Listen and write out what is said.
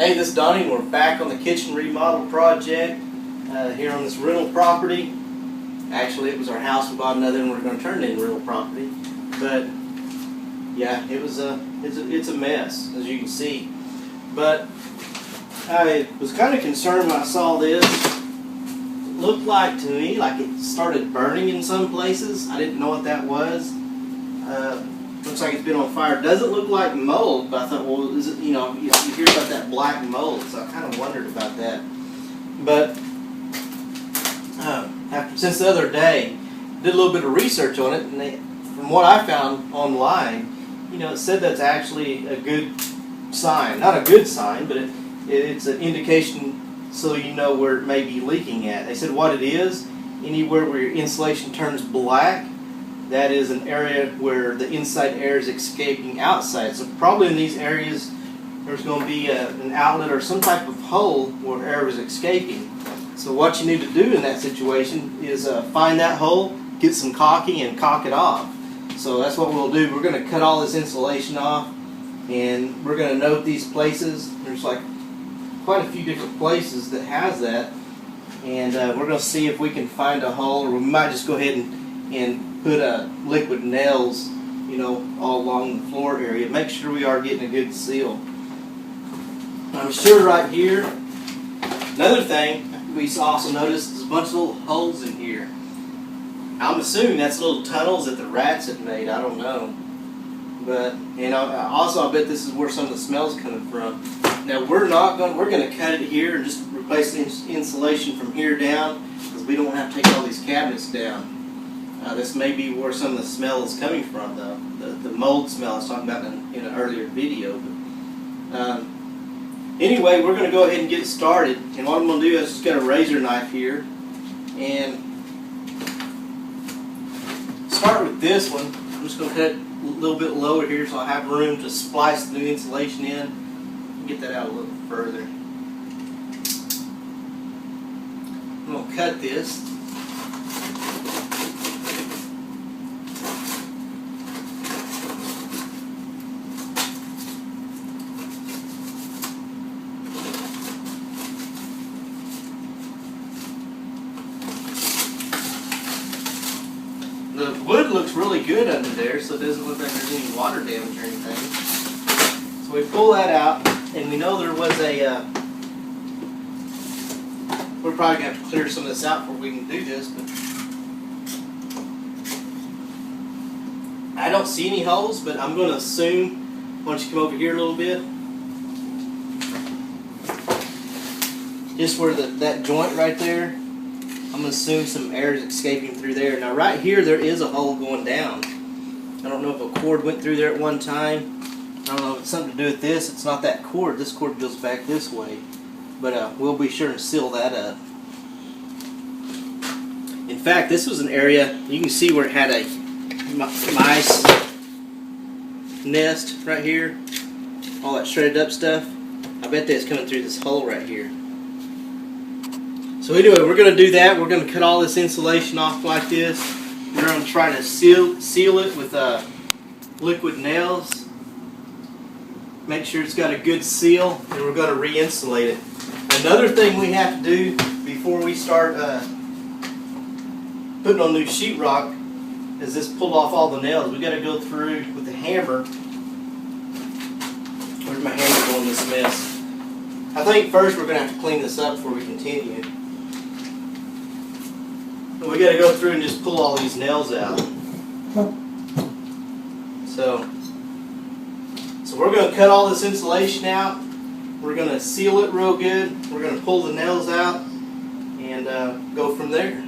Hey, this is Donnie, and we're back on the kitchen remodel project here on this rental property. Actually, it was our house. We bought another, and we're going to turn it into rental property. But yeah, it's a mess, as you can see. But I was kind of concerned when I saw this. It looked like to me like it started burning in some places. I didn't know what that was. Looks like it's been on fire. Doesn't look like mold, but I thought, well, is it, you hear about that black mold, so I kind of wondered about that. But since the other day, did a little bit of research on it, and from what I found online, it said that's actually a good sign. Not a good sign, but it's an indication so you know where it may be leaking at. They said what it is, anywhere where your insulation turns black, that is an area where the inside air is escaping outside. So probably in these areas there's going to be an outlet or some type of hole where air is escaping. So what you need to do in that situation is find that hole, get some caulking, and caulk it off. So that's what we'll do. We're going to cut all this insulation off, and we're going to note these places. There's like quite a few different places that has that, and we're going to see if we can find a hole, or we might just go ahead and put liquid nails, all along the floor area. Make sure we are getting a good seal. I'm sure right here. Another thing we also noticed is a bunch of little holes in here. I'm assuming that's little tunnels that the rats have made. I don't know. But also I bet this is where some of the smell's coming from. Now we're going to cut it here and just replace the insulation from here down, because we don't want to have to take all these cabinets down. This may be where some of the smell is coming from, though. The mold smell I was talking about in an earlier video. But anyway, we're going to go ahead and get started. And what I'm going to do is just get a razor knife here and start with this one. I'm just going to cut it a little bit lower here so I have room to splice the new insulation in. Get that out a little further. I'm going to cut this. The wood looks really good under there, so it doesn't look like there's any water damage or anything. So we pull that out, and we know there was we're probably going to have to clear some of this out before we can do this, but I don't see any holes, but I'm going to assume, once you come over here a little bit, just where that joint right there, I'm going to assume some air is escaping through there. Now right here there is a hole going down. I don't know if a cord went through there at one time. I don't know if it's something to do with this. It's not that cord. This cord goes back this way. But we'll be sure to seal that up. In fact, this was an area, you can see where it had a mice nest right here. All that shredded up stuff. I bet that's coming through this hole right here. So anyway, we're going to do that. We're going to cut all this insulation off like this. We're going to try to seal it with liquid nails. Make sure it's got a good seal, and we're going to re-insulate it. Another thing we have to do before we start putting on new sheetrock is this pull off all the nails. We've got to go through with the hammer. Where's my hammer going in this mess? I think first we're going to have to clean this up before we continue. We got to go through and just pull all these nails out. So we're going to cut all this insulation out. We're going to seal it real good. We're going to pull the nails out and go from there.